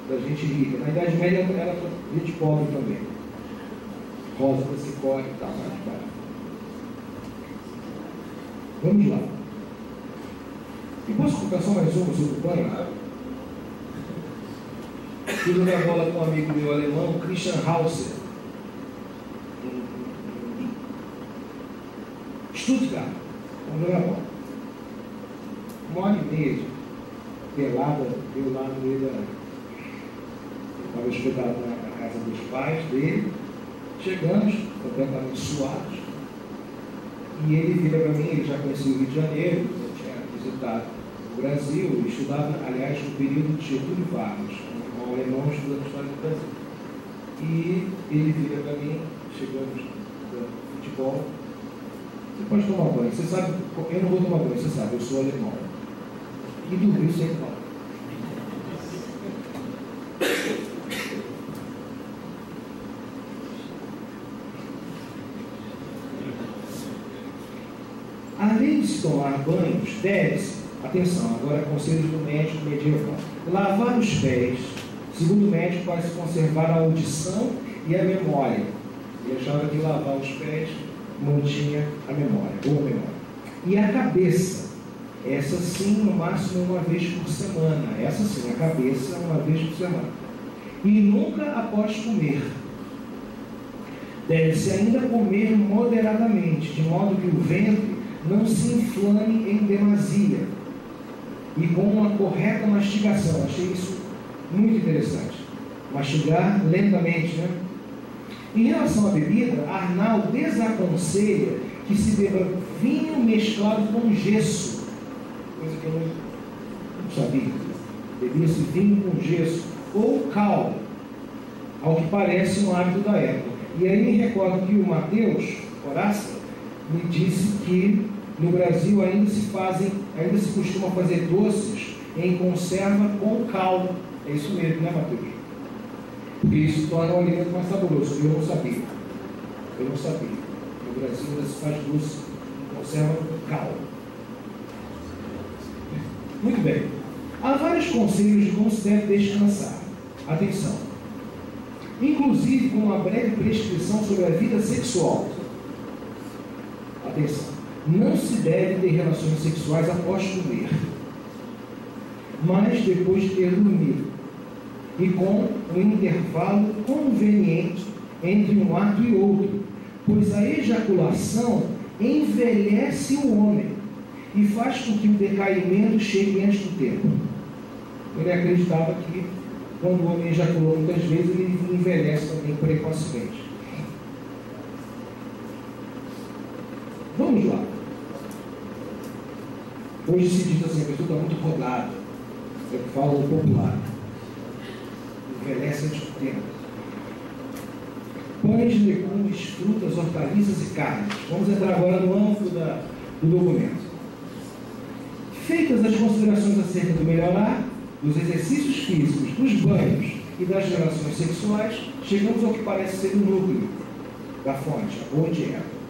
da gente rica. Na Idade Média era para gente pobre também. Rosa da Cicória e tal, mais barato. Vamos lá. E posso colocar só mais uma sobre o banho? Fui jogar bola com um amigo meu alemão, Christian Hauser, em Stuttgart. Vamos jogar bola. 1h30 pelada, eu lá no meio da. Estava hospedado na casa dos pais dele. Chegamos, completamente suados. E ele vira para mim, ele já conhecia o Rio de Janeiro, eu tinha visitado o Brasil, estudava, aliás, no período de Getúlio Vargas, um alemão estudando história do Brasil. E ele vira para mim, chegamos do futebol. Você pode tomar banho, você sabe, eu não vou tomar banho, você sabe, eu sou alemão. E dormiu sem tomar. Além de se tomar banhos, deve-se, atenção, agora conselhos do médico medieval, lavar os pés, segundo o médico, para se conservar a audição e a memória. Ele achava que lavar os pés mantinha a memória, boa memória. E a cabeça, essa sim, no máximo uma vez por semana. Essa sim, a cabeça, uma vez por semana. E nunca após comer. Deve-se ainda comer moderadamente, de modo que o ventre não se inflame em demasia. E com uma correta mastigação. Achei isso muito interessante. Mastigar lentamente, né? Em relação à bebida, Arnaud desaconselha que se beba vinho mesclado com gesso. Coisa que eu não sabia. Bebia-se vinho com gesso. Ou cal, ao que parece um hábito da época. E aí me recordo que o Mateus Horácio me disse que no Brasil ainda se costuma fazer doces em conserva com cal. É isso mesmo, né, Mateus? Porque isso torna o alimento mais saboroso. Eu não sabia. No Brasil ainda se faz doce em conserva com cal. Muito bem. Há vários conselhos de como se deve descansar. Atenção. Inclusive com uma breve prescrição sobre a vida sexual. Atenção. Não se deve ter relações sexuais após comer, mas depois de ter dormido, e com um intervalo conveniente entre um ato e outro, pois a ejaculação envelhece o homem e faz com que o decaimento chegue antes do tempo. Ele acreditava que quando o homem ejaculou muitas vezes, ele envelhece também precocemente. Vamos lá. Hoje se diz assim, a pessoa está muito rodada. É o que fala o popular. Envelhece antes do tempo. Pães, legumes, frutas, hortaliças e carnes. Vamos entrar agora no âmbito do documento. Feitas as considerações acerca do melhorar, dos exercícios físicos, dos banhos e das relações sexuais, chegamos ao que parece ser o núcleo da fonte, a boa dieta.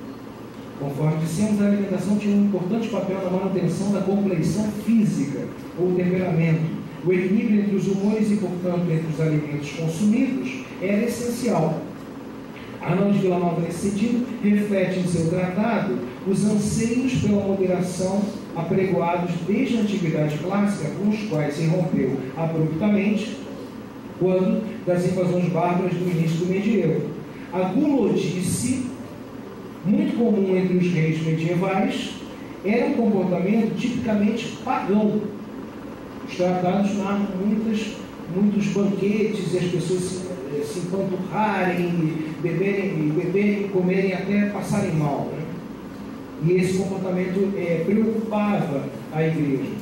Conforme dissemos, a alimentação tinha um importante papel na manutenção da compleição física ou temperamento. O equilíbrio entre os humores e, portanto, entre os alimentos consumidos era essencial. Arnaud de Villanova, nesse sentido, reflete em seu tratado os anseios pela moderação apregoados desde a antiguidade clássica, com os quais se rompeu abruptamente quando das invasões bárbaras do início do medievo. A gulodice, muito comum entre os reis medievais, era um comportamento tipicamente pagão. Os tratados narram muitos banquetes e as pessoas se empanturrarem, beberem, comerem até passarem mal, né? E esse comportamento preocupava a igreja.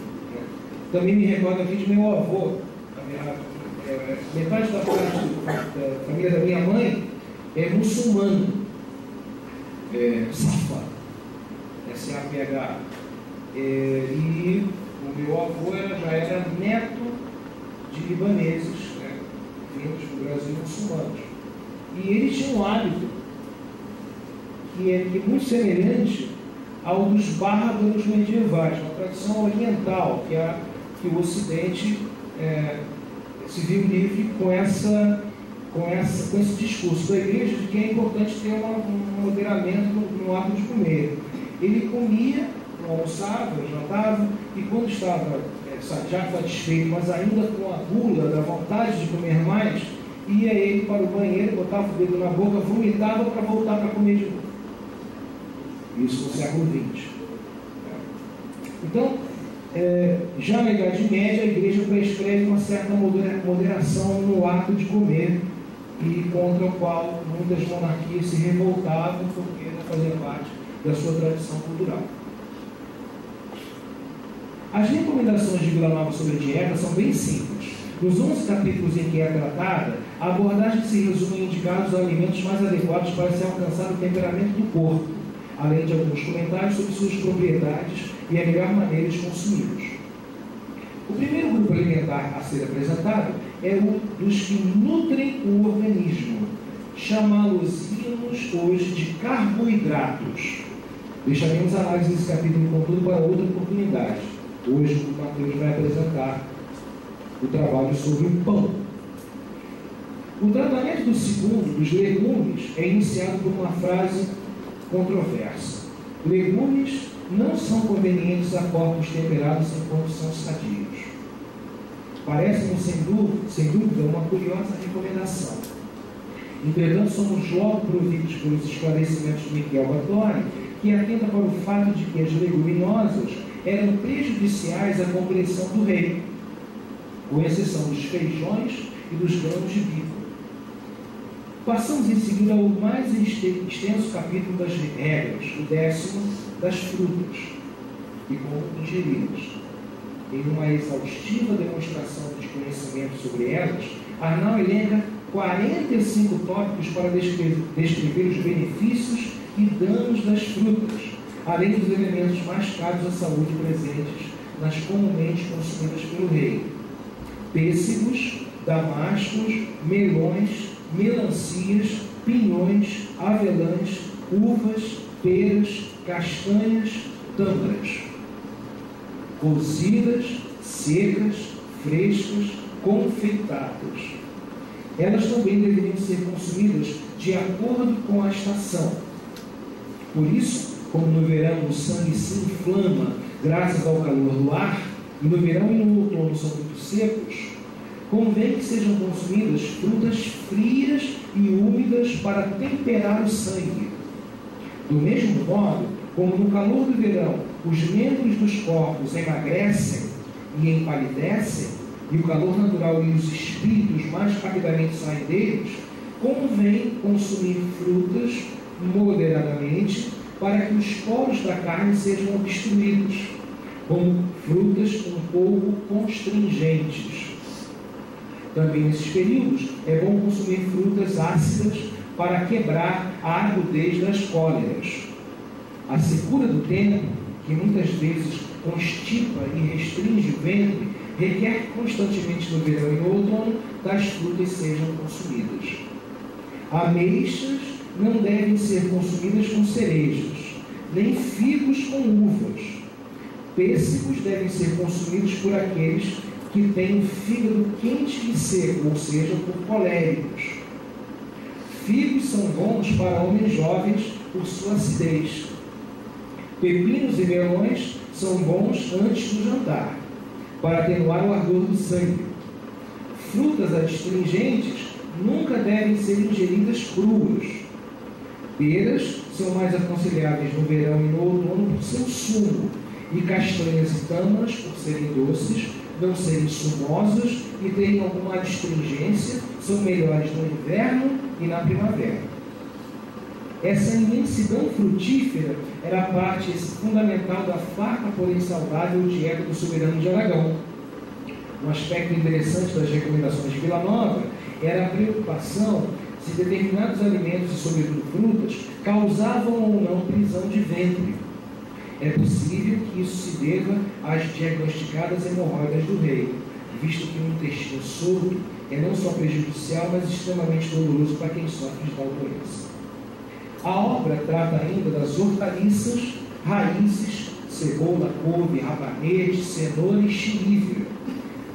Também me recordo aqui de meu avô. Metade da parte da família da minha mãe é muçulmano. Safa, S-A-P-H. E o meu avô já era neto de libaneses, né, vindos do Brasil, muçulmanos. E ele tinha um hábito que é muito semelhante ao dos bárbaros medievais, uma tradição oriental que o Ocidente se viu livre com esse discurso da igreja de que é importante ter um moderamento no ato de comer. Ele comia, almoçava, jantava, e quando estava já satisfeito, mas ainda com a gula da vontade de comer mais, ia ele para o banheiro, botava o dedo na boca, vomitava para voltar para comer de novo. Isso no século XX. Então, já na Idade Média, a igreja prescreve uma certa moderação no ato de comer, e contra o qual muitas monarquias se revoltavam porque não fazia parte da sua tradição cultural. As recomendações de Vila Nova sobre a dieta são bem simples. Nos 11 capítulos em que é tratada, a abordagem se resume em indicar os alimentos mais adequados para se alcançar o temperamento do corpo, além de alguns comentários sobre suas propriedades e a melhor maneira de consumi-los. O primeiro grupo alimentar a ser apresentado é o dos que nutrem o organismo. Chamá-los-íamos hoje de carboidratos. Deixaremos a análise desse capítulo, contudo, para outra oportunidade. Hoje o Mateus vai apresentar o trabalho sobre o pão. O tratamento do segundo, dos legumes, é iniciado por uma frase controversa. Legumes não são convenientes a corpos temperados enquanto são sadios. Parece-nos, sem dúvida, uma curiosa recomendação. Entretanto, somos logo providos pelos esclarecimentos de Miquel Batori, que atenta para o fato de que as leguminosas eram prejudiciais à compreensão do rei, com exceção dos feijões e dos grãos de bico. Passamos em seguida ao mais extenso capítulo das regras, o 10º, das frutas, e como ingeri-las. Em uma exaustiva demonstração de conhecimento sobre elas, Arnaud elenca 45 tópicos para descrever os benefícios e danos das frutas, além dos elementos mais caros à saúde presentes nas comumente consumidas pelo rei: pêssegos, damascos, melões, melancias, pinhões, avelãs, uvas, peras, castanhas, tâmaras, cozidas, secas, frescas, confeitadas. Elas também deveriam ser consumidas de acordo com a estação. Por isso, como no verão o sangue se inflama graças ao calor do ar, e no verão e no outono são muito secos, convém que sejam consumidas frutas frias e úmidas para temperar o sangue. Do mesmo modo, como no calor do verão os membros dos corpos emagrecem e empalidecem, e o calor natural e os espíritos mais rapidamente saem deles, convém consumir frutas moderadamente para que os poros da carne sejam obstruídos, como frutas um pouco constringentes. Também nesses períodos é bom consumir frutas ácidas para quebrar a agudez das cóleras. A secura do tempo, que muitas vezes constipa e restringe o ventre, requer que constantemente no verão e no outono tais frutas sejam consumidas. Ameixas não devem ser consumidas com cerejas, nem figos com uvas. Pêssegos devem ser consumidos por aqueles que têm o fígado quente e seco, ou seja, por coléricos. Figos são bons para homens jovens por sua acidez. Pepinos e melões são bons antes do jantar, para atenuar o ardor do sangue. Frutas adstringentes nunca devem ser ingeridas cruas. Peras são mais aconselháveis no verão e no outono por seu sumo, e castanhas e tâmaras, por serem doces, não serem sumosas e terem alguma adstringência, são melhores no inverno e na primavera. Essa imensidão frutífera era parte fundamental da farta, porém saudável dieta do soberano de Aragão. Um aspecto interessante das recomendações de Vila Nova era a preocupação se determinados alimentos, e sobretudo frutas, causavam ou não prisão de ventre. É possível que isso se deva às diagnosticadas hemorroidas do rei, visto que um intestino solto é não só prejudicial, mas extremamente doloroso para quem sofre de tal doença. A obra trata ainda das hortaliças, raízes, cebola, couve, rabanete, cenoura e xilívio,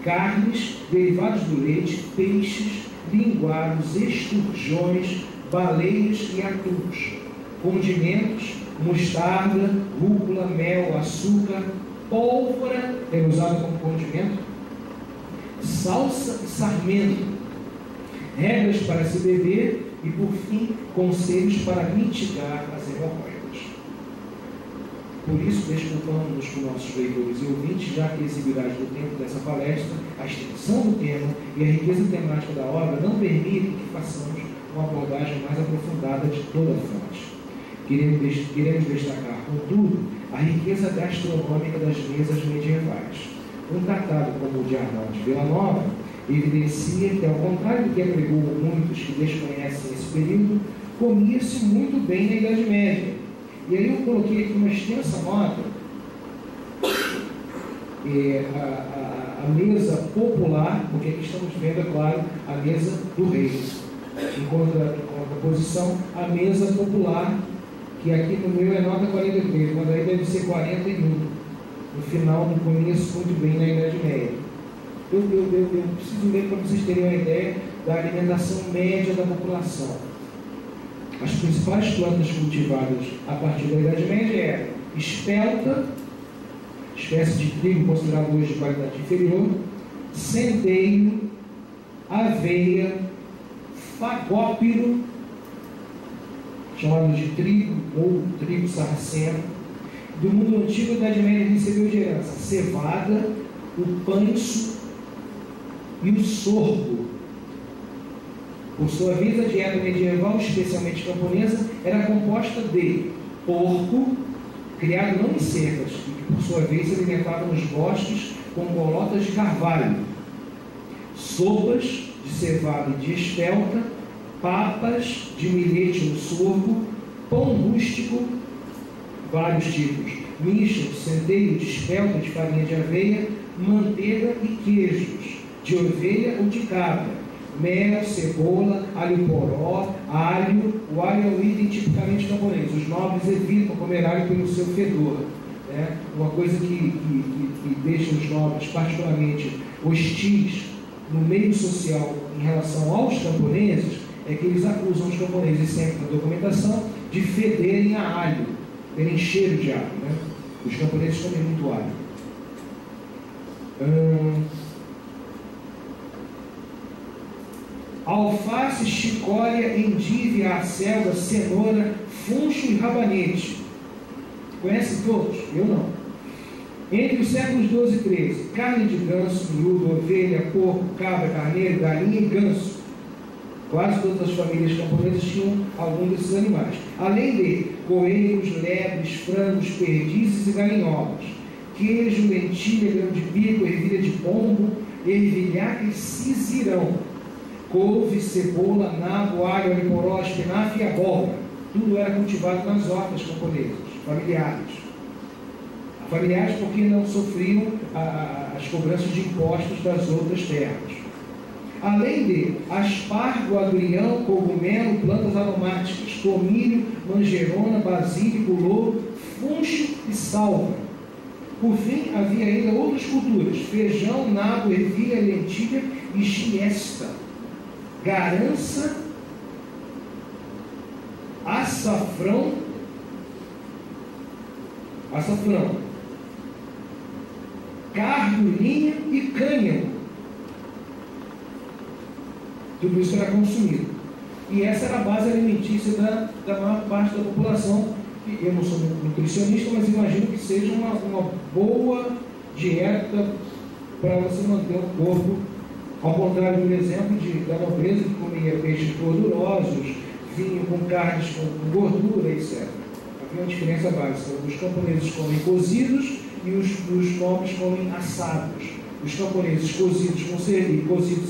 carnes, derivados do leite, peixes, linguados, esturjões, baleias e atuns, condimentos, mostarda, rúcula, mel, açúcar, pólvora, é usado como condimento, salsa e sarmento, regras para se beber e, por fim, conselhos para mitigar as hemorroidas. Por isso, desculpamos com nossos leitores e ouvintes, já que a exiguidade do tempo dessa palestra, a extensão do tema e a riqueza temática da obra não permitem que façamos uma abordagem mais aprofundada de toda a fonte. Queremos destacar, contudo, a riqueza gastronômica das mesas medievais. Um tratado como o de Arnaldo de Villanova evidencia que, ao contrário do que apregou muitos que desconhecem esse período, comia-se muito bem na Idade Média. E aí eu coloquei aqui uma extensa nota, a mesa popular, porque aqui estamos vendo, é claro, a mesa do rei. Em contraposição, a mesa popular, que aqui no meu é nota 43, mas aí deve ser 41. No final, não conheço muito bem na Idade Média. Eu preciso ler para vocês terem uma ideia da alimentação média da população. As principais plantas cultivadas a partir da Idade Média eram espelta, espécie de trigo considerado hoje de qualidade inferior, centeio, aveia, fagópiro, chamado de trigo ou trigo sarraceno. Do mundo antigo, a Idade Média recebeu de herança a cevada, o panço e o sorgo. Por sua vez, a dieta medieval, especialmente camponesa, era composta de porco, criado não em cercas, e que por sua vez se alimentava nos bosques com bolotas de carvalho, sopas de cevada e de espelta, papas de milhete ou sorgo, pão rústico, vários tipos, misto, centeio de espelta, de farinha de aveia, manteiga e queijos, de ovelha ou de cabra, mel, cebola, alho poró, alho. O alho é um item tipicamente camponês. Os nobres evitam comer alho pelo seu fedor. Né? Uma coisa que deixa os nobres particularmente hostis no meio social em relação aos camponeses é que eles acusam os camponeses, sempre na documentação, de federem a alho, terem cheiro de alho. Né? Os camponeses comem muito alho. Alface, chicória, endívia, acelga, cenoura, funcho e rabanete. Conhecem todos? Eu não. Entre os séculos 12 e 13, carne de ganso, miúdo, ovelha, porco, cabra, carneiro, galinha e ganso. Quase todas as famílias camponesas tinham algum desses animais. Além de coelhos, lebres, frangos, perdizes e galinholas. Queijo, lentilha, grão de bico, ervilha de pombo, ervilhar e cisirão. Couve, cebola, nabo, alho, alho poró, espinafre e abóbora. Tudo era cultivado nas hortas camponesas, familiares. Familiares porque não sofriam as cobranças de impostos das outras terras. Além de aspargo, agrião, cogumelo, plantas aromáticas, tomilho, manjerona, basílico, louro, funcho e salva. Por fim, havia ainda outras culturas: feijão, nabo, ervilha, lentilha e giesta, garança, açafrão, cardolinha e cânhamo. Tudo isso era consumido. E essa era a base alimentícia da maior parte da população. Eu não sou nutricionista, mas imagino que seja uma boa dieta para você manter o corpo, ao contrário do exemplo da nobreza que comia peixes gordurosos, vinho com carnes com gordura, etc. Havia uma diferença básica. Os camponeses comem cozidos e os nobres comem assados. Os camponeses cozidos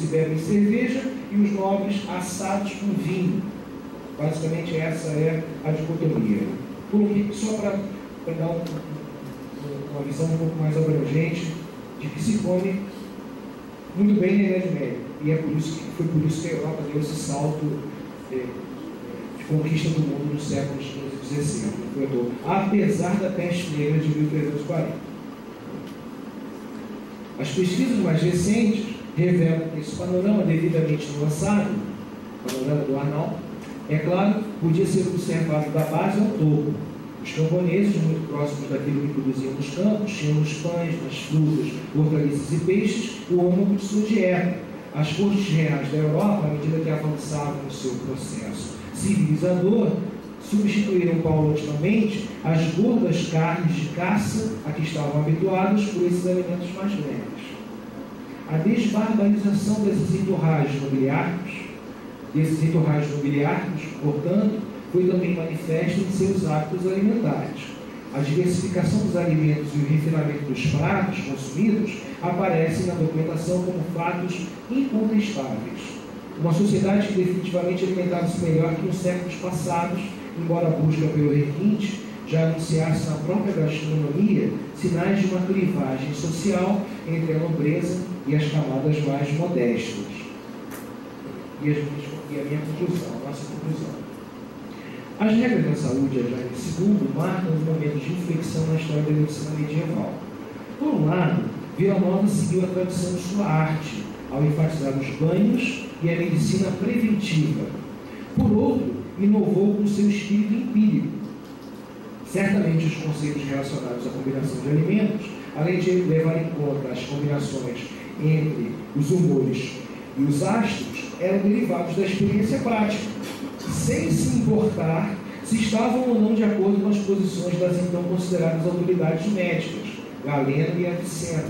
e bebem cerveja e os nobres assados com vinho. Basicamente essa é a dicotomia. Coloquei só para dar uma visão um pouco mais abrangente de que se come muito bem na Idade Média. E foi por isso que a Europa deu esse salto de conquista do mundo nos séculos XV e XVI, apesar da peste negra de 1340. As pesquisas mais recentes revelam que esse panorama devidamente lançado, o panorama do Arnall, é claro, podia ser observado da base ao topo. Os camponeses, muito próximos daquilo que produziam nos campos, tinham nos pães, nas frutas, hortaliças e peixes o âmago de sua dieta. As cortes reais da Europa, à medida que avançavam no seu processo civilizador, substituíram paulatinamente as gordas carnes de caça a que estavam habituados por esses alimentos mais leves. A desbarbarização desses entorrais nobiliárquicos, portanto, foi também manifesta em seus hábitos alimentares. A diversificação dos alimentos e o refinamento dos pratos consumidos aparecem na documentação como fatos incontestáveis. Uma sociedade que definitivamente alimentava-se melhor que nos séculos passados, embora a busca pelo requinte já anunciasse na própria gastronomia sinais de uma clivagem social entre a nobreza e as camadas mais modestas. E a minha conclusão, a nossa conclusão. As regras da saúde, já em segundo, marcam os momentos de inflexão na história da medicina medieval. Por um lado, Vila Nova seguiu a tradição de sua arte, ao enfatizar os banhos e a medicina preventiva. Por outro, inovou com seu espírito empírico. Certamente os conceitos relacionados à combinação de alimentos, além de levar em conta as combinações entre os humores e os astros, eram derivados da experiência prática, sem se importar se estavam ou não de acordo com as posições das então consideradas autoridades médicas, Galeno e Avicena.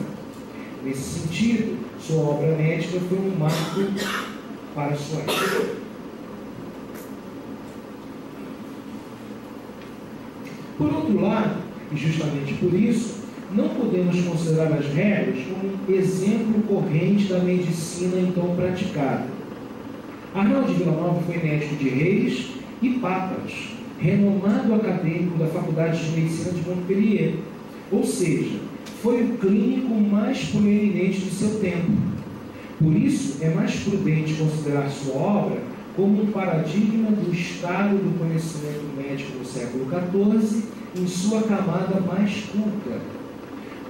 Nesse sentido, sua obra médica foi um marco para sua época. Por outro lado, e justamente por isso, não podemos considerar as regras como um exemplo corrente da medicina então praticada. Arnaldo de Vila Nova foi médico de reis e papas, renomado acadêmico da Faculdade de Medicina de Montpellier, ou seja, foi o clínico mais proeminente do seu tempo. Por isso, é mais prudente considerar sua obra como um paradigma do estado do conhecimento médico no século XIV em sua camada mais culta.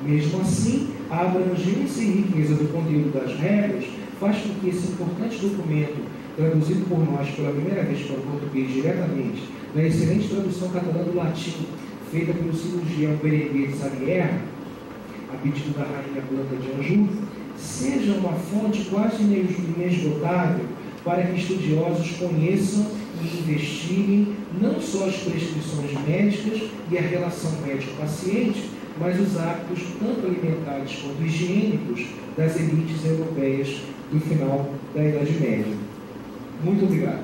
Mesmo assim, a abrangência e riqueza do conteúdo das regras faz com que esse importante documento, traduzido por nós pela primeira vez para o português diretamente, na excelente tradução catalã do latim, feita pelo cirurgião Berenguer de Salière, a pedido da rainha Blanca de Anjou, seja uma fonte quase inesgotável para que estudiosos conheçam e investiguem não só as prescrições médicas e a relação médico-paciente, mas os hábitos tanto alimentares quanto higiênicos das elites europeias do final da Idade Média. Muito obrigado.